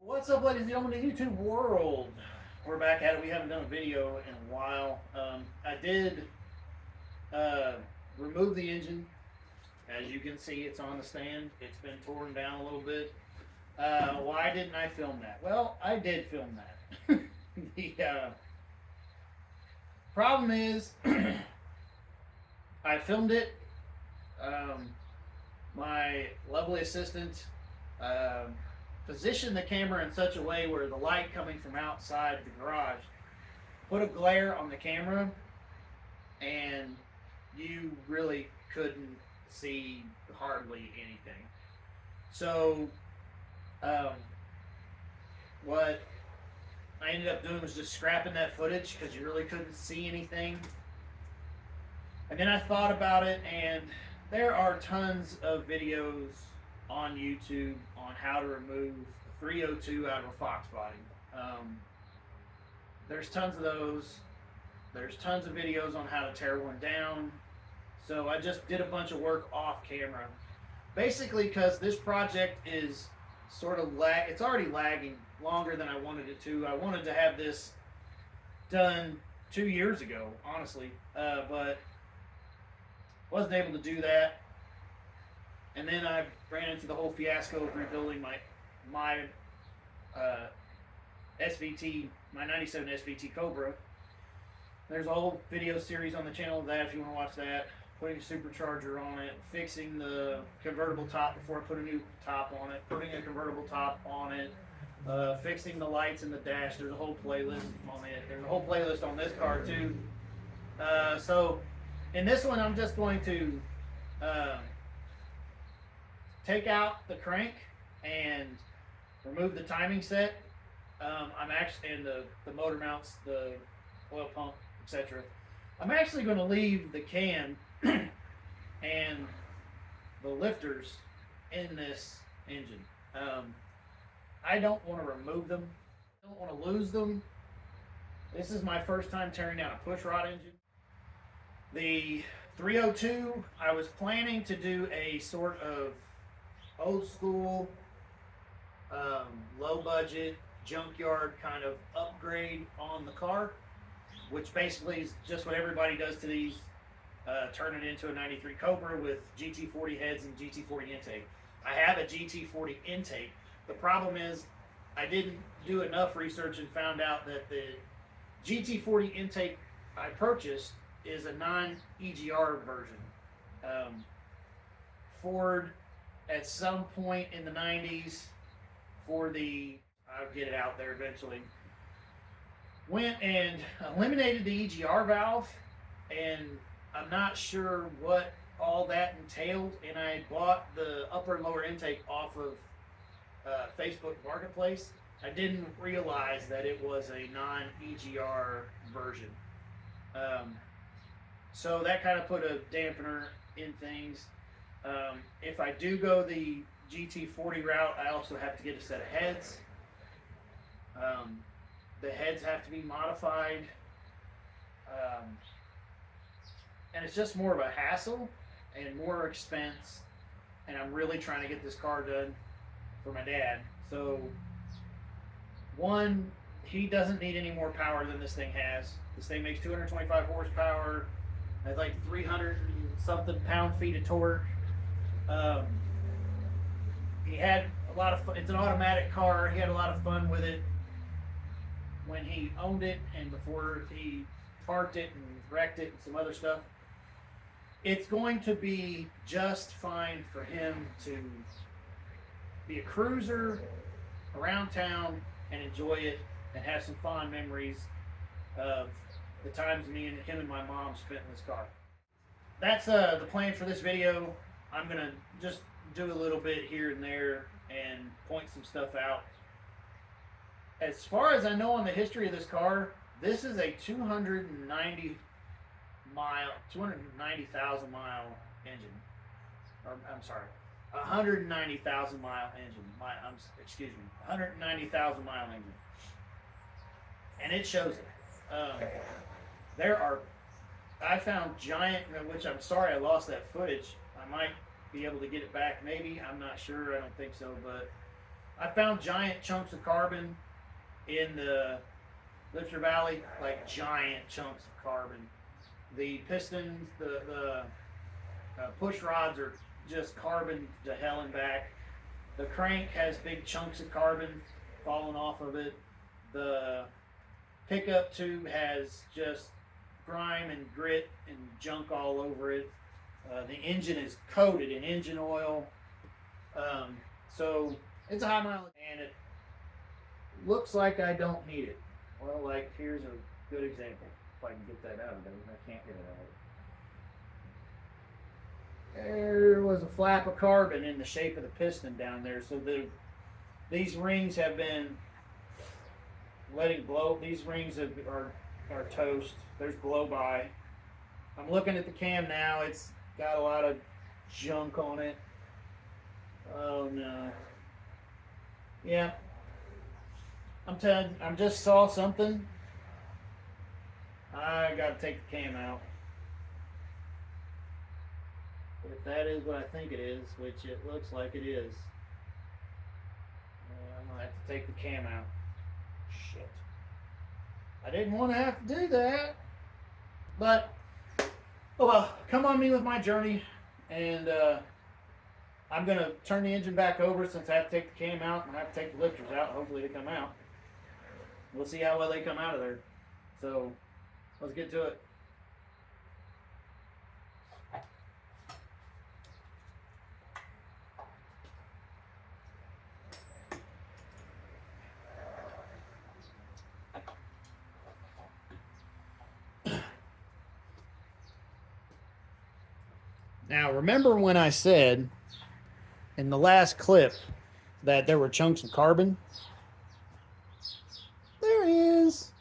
What's up, ladies and gentlemen, the YouTube world? We're back at it. We haven't done a video in a while. I did uh, remove the engine. As you can see, it's on the stand. It's been torn down a little bit. Why didn't I film that? Well, I did film that. The problem is, I filmed it. Um, my lovely assistant positioned the camera in such a way where the light coming from outside the garage put a glare on the camera, and you really couldn't see hardly anything. So, um, what I ended up doing was just scrapping that footage because you really couldn't see anything. And then I thought about it, and there are tons of videos on YouTube on how to remove a 302 out of a Fox body. There's tons of those. There's tons of videos on how to tear one down. So I just did a bunch of work off camera. Basically, because this project is sort of it's already lagging longer than I wanted it to. I wanted to have this done 2 years ago, honestly, but wasn't able to do that. And then I ran into the whole fiasco of rebuilding my SVT, my '97 SVT Cobra. There's a whole video series on the channel of that if you want to watch that. Putting a supercharger on it, fixing the convertible top before I put a new top on it, putting a convertible top on it, fixing the lights in the dash. There's a whole playlist on it. There's a whole playlist on this car too. So in this one, I'm just going to take out the crank and remove the timing set. I'm actually, and the motor mounts, the oil pump, etc. I'm actually going to leave the can and the lifters in this engine. I don't want to remove them. I don't want to lose them. This is my first time tearing down a pushrod engine. The 302, I was planning to do a sort of old school, low budget, junkyard kind of upgrade on the car, which basically is just what everybody does to these. Turn it into a 93 Cobra with GT40 heads and GT40 intake. I have a GT40 intake. The problem is I didn't do enough research and found out that the GT40 intake I purchased is a non-EGR version. Ford, at some point in the 90s, I'll get it out there eventually, went and eliminated the EGR valve, and I'm not sure what all that entailed, and I bought the upper and lower intake off of Facebook Marketplace. I didn't realize that it was a non-EGR version. So that kind of put a dampener in things. If I do go the GT40 route, I also have to get a set of heads. The heads have to be modified. And it's just more of a hassle and more expense. And I'm really trying to get this car done for my dad. So, one, he doesn't need any more power than this thing has. This thing makes 225 horsepower, has like 300 and something pound-feet of torque. He had a lot of fun. It's an automatic car. He had a lot of fun with it when he owned it and before he parked it and wrecked it and some other stuff. It's going to be just fine for him to be a cruiser around town and enjoy it and have some fond memories of the times me and him and my mom spent in this car. That's the plan for this video. I'm going to just do a little bit here and there and point some stuff out. As far as I know on the history of this car, this is a 290,000 mile engine. Or, I'm sorry, 190,000 mile engine. 190,000 mile engine. And it shows it. I found giant, which I'm sorry I lost that footage. I might be able to get it back, maybe. I'm not sure. I don't think so. But I found giant chunks of carbon in the Lifter Valley, like giant chunks of carbon. The pistons, the push rods are just carbon to hell and back. The crank has big chunks of carbon falling off of it. The pickup tube has just grime and grit and junk all over it. The engine is coated in engine oil. So it's a high mileage, and it looks like I don't need it. Well, like here's a good example. If I can get that out of there, I can't get it out. There was a flap of carbon in the shape of the piston down there, so these rings have been letting blow. These rings are toast. There's blow by. I'm looking at the cam now. It's got a lot of junk on it. Oh no. Yeah. I'm telling. I just saw something. I gotta take the cam out. But if that is what I think it is, which it looks like it is, I'm gonna have to take the cam out. Shit. I didn't want to have to do that. But, oh well, come on me with my journey. And I'm going to turn the engine back over since I have to take the cam out and I have to take the lifters out. Hopefully they come out. We'll see how well they come out of there. So, let's get to it. Now, remember when I said in the last clip that there were chunks of carbon? There he is.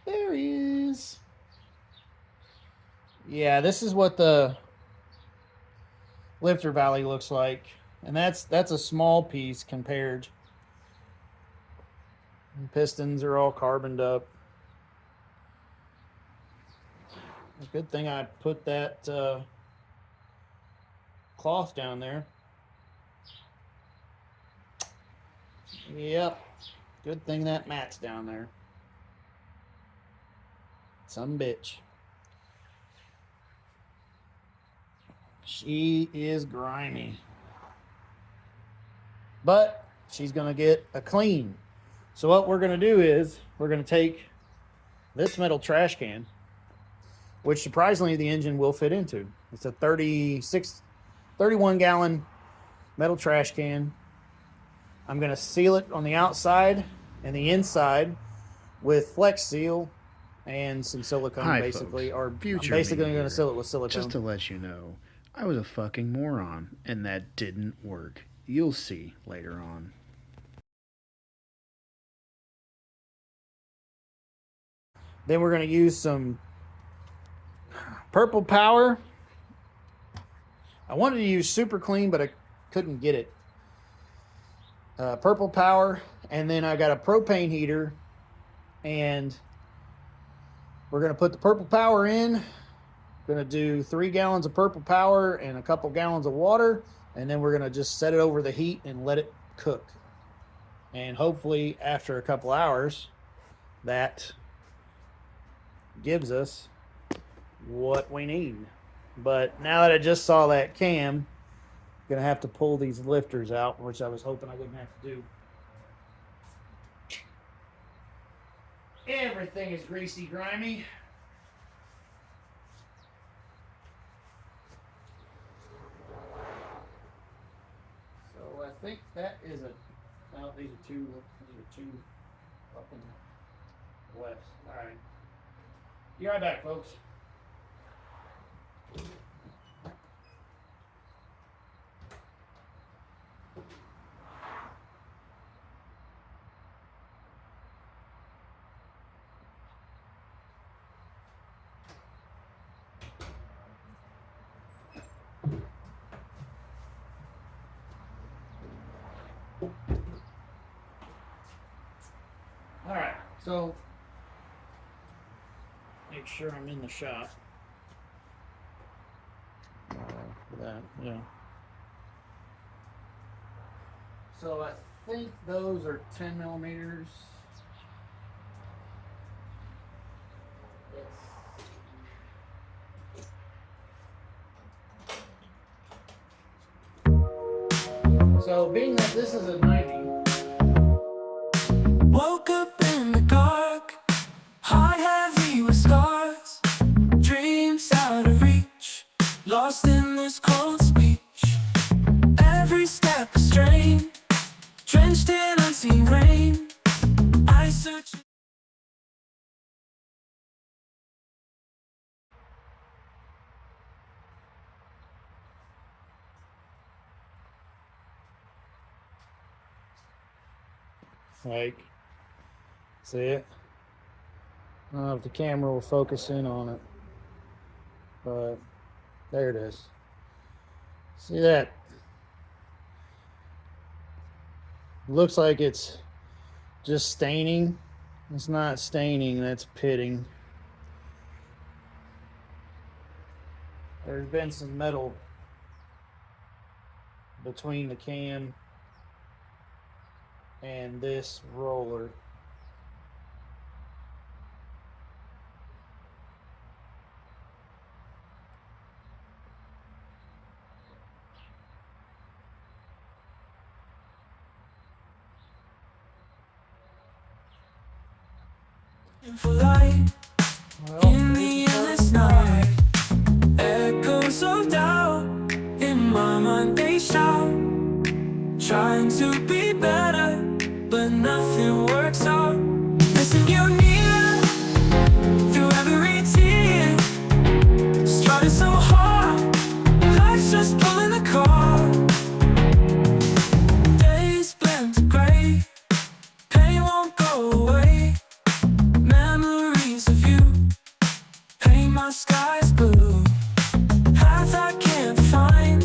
There he is. Yeah, this is what the Lifter Valley looks like. And that's a small piece compared. The pistons are all carboned up. Good thing I put that cloth down there. Yep. Good thing that mat's down there. Some bitch. She is grimy. But she's going to get a clean. So what we're going to do is we're going to take this metal trash can, which surprisingly the engine will fit into. It's a 31 gallon metal trash can. I'm going to seal it on the outside and the inside with Flex Seal and some silicone. Hi, basically. Folks. Or Future I'm basically me going to here. seal it with silicone. Just to let you know, I was a fucking moron, and that didn't work. You'll see later on. Then we're going to use some Purple Power. I wanted to use Super Clean, but I couldn't get it. Purple Power, and then I got a propane heater, and we're going to put the Purple Power in. Going to do 3 gallons of Purple Power and a couple gallons of water, and then we're going to just set it over the heat and let it cook. And hopefully after a couple hours, that gives us what we need. But now that I just saw that cam, I'm gonna have to pull these lifters out, which I was hoping I wouldn't have to do. Everything is greasy, grimy. So I think that is a. No, these are two up in the left. All right. Be right back, folks. All right, so make sure I'm in the shot. For that, yeah. So I think those are 10 millimeters. So being that this is a 90. Woke up in the dark, heart heavy with scars, dreams out of reach, lost in this cold speech. Every step a strain, drenched in unseen rain. I search. Like, see it? I don't know if the camera will focus in on it, but there it is. See that? Looks like it's just staining. It's not staining, that's pitting. There's been some metal between the cam and this roller. For light Well, in the endless night, echoes of doubt in my mind they shout, trying to be better, but nothing works out. Missing you near through every tear, striving so hard, life's just pulling the car. Days blend to gray, pain won't go away. Memories of you paint my skies blue. Path I can't find,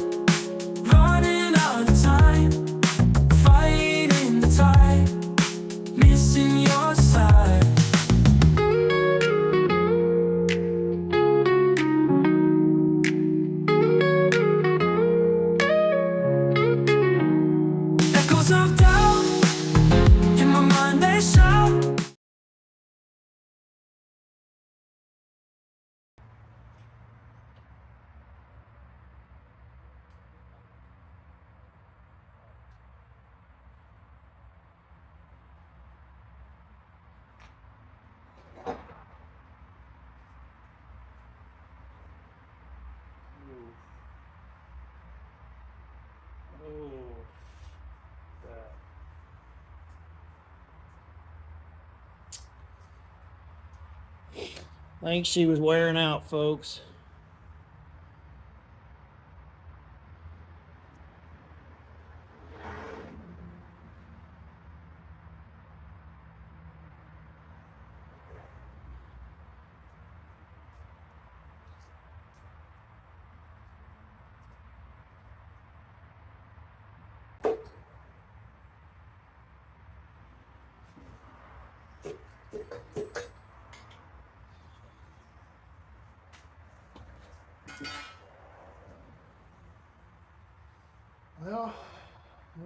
running out of time, fighting the tide, missing your side. Echoes of doubt in my mind they shout. I think she was wearing out, folks. Well,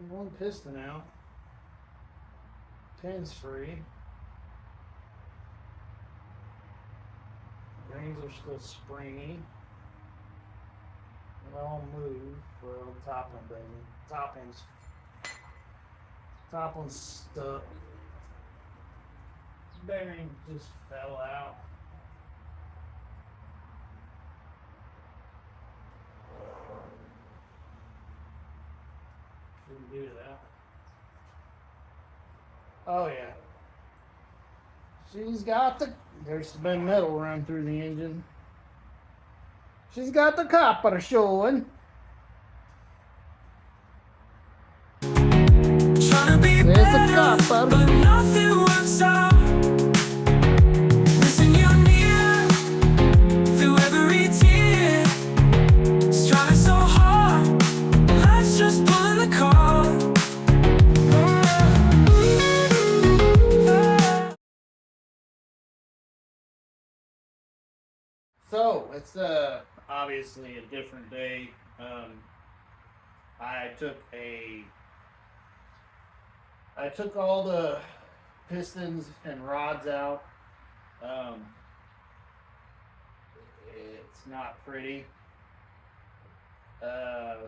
one piston out. Pin's free. Rings are still springy. They all move. Well, the top one doesn't. Top one's stuck. Bearing just fell out. Shouldn't do that. Oh yeah. She's got the. There's been metal run through the engine. She's got the copper showing. Trying to be There's the better, copper. but nothing works out. Missing you near through every tear, striving so hard, life's just pulling the car. So it's obviously a different day. I took a I took all the pistons and rods out. It's not pretty.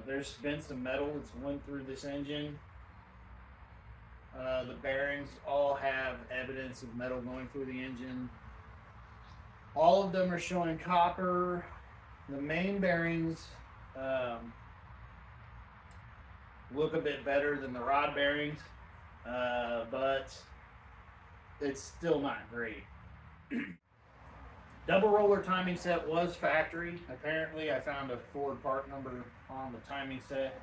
There's been some metal that's went through this engine. The bearings all have evidence of metal going through the engine. All of them are showing copper. The main bearings look a bit better than the rod bearings, but it's still not great. Double roller timing set was factory. Apparently, I found a Ford part number on the timing set.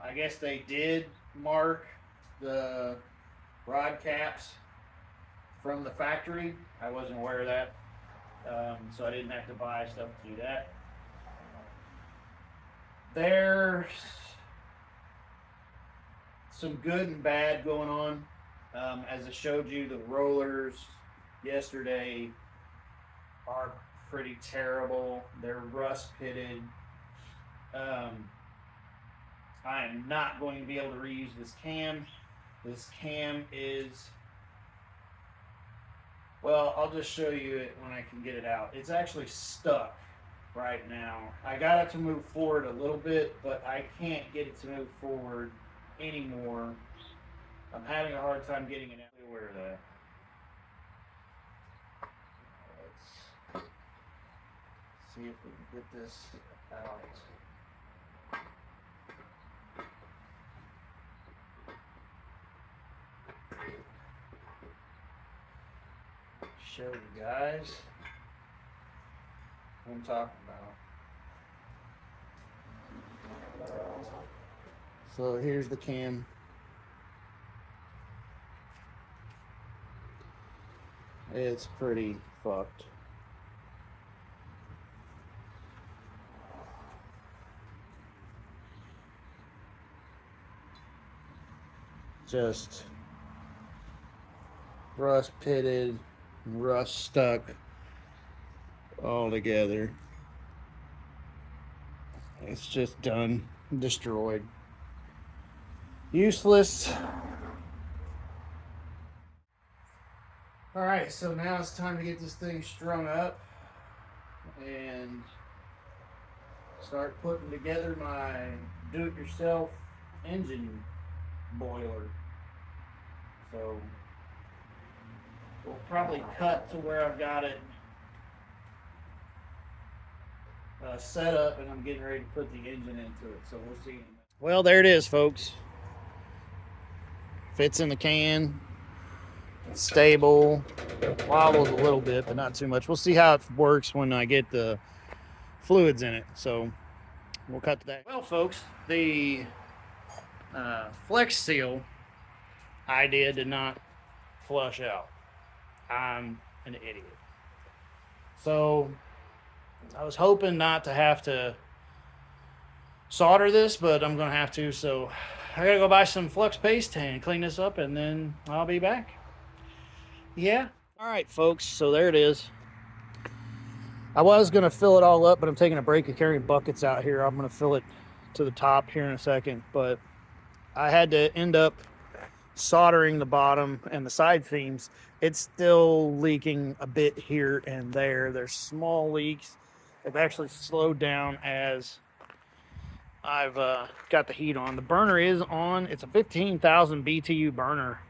I guess they did mark the rod caps from the factory. I wasn't aware of that, so I didn't have to buy stuff to do that. There's some good and bad going on. As I showed you, the rollers yesterday are pretty terrible. They're rust pitted. I am not going to be able to reuse this cam. This cam is, well, I'll just show you it when I can get it out. It's actually stuck right now. I got it to move forward a little bit, but I can't get it to move forward anymore. I'm having a hard time getting it out. Where that? Let's see if we can get this out. Show you guys what I'm talking about. So here's the cam. It's pretty fucked. Just rust pitted, rust stuck all together. It's just done, destroyed, useless. All right, so now it's time to get this thing strung up and start putting together my do-it-yourself engine boiler. So we'll probably cut to where I've got it set up and I'm getting ready to put the engine into it. So we'll see. Well, there it is, folks. Fits in the can. It's stable. Wobbles a little bit, but not too much. We'll see how it works when I get the fluids in it. So we'll cut to that. Well, folks, the Flex Seal idea did not flush out. I'm an idiot. So I was hoping not to have to solder this, but I'm gonna have to. So I gotta go buy some Flux paste and clean this up, and then I'll be back. Yeah. All right, folks. So there it is. I was gonna fill it all up, but I'm taking a break of carrying buckets out here. I'm gonna fill it to the top here in a second, but I had to end up soldering the bottom and the side seams. It's still leaking a bit here and there. There's small leaks. They've actually slowed down as I've got the heat on. The burner is on. It's a 15,000 BTU burner.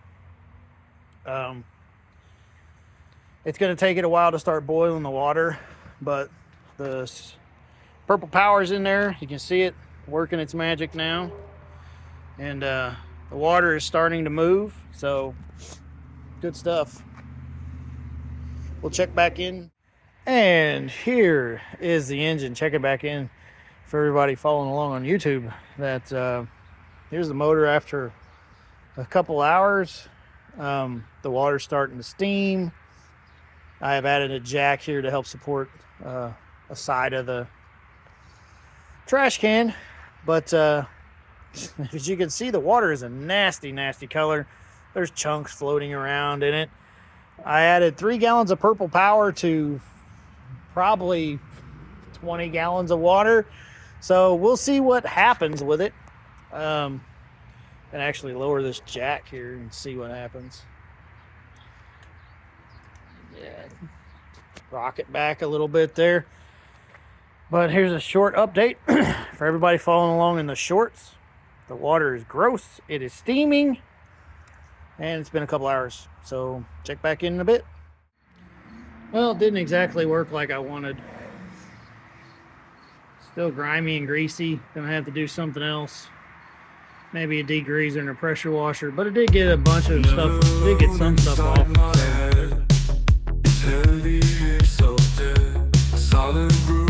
It's going to take it a while to start boiling the water, but the Purple Power's in there. You can see it working its magic now. And the water is starting to move, so good stuff. We'll check back in. And here is the engine. Check it back in for everybody following along on YouTube. That here's the motor after a couple hours. The water's starting to steam. I have added a jack here to help support a side of the trash can, but as you can see, the water is a nasty, nasty color. There's chunks floating around in it. I added 3 gallons of Purple Power to probably 20 gallons of water. So we'll see what happens with it. And actually lower this jack here and see what happens. Yeah, rock it back a little bit there. But here's a short update for everybody following along in the shorts. The water is gross, it is steaming, and it's been a couple hours. So check back in a bit. Well, it didn't exactly work like I wanted. Still grimy and greasy. Gonna have to do something else. Maybe a degreaser and a pressure washer, but it did get a bunch of stuff. It did get some stuff off. It's heavy, so dead. Solid groove.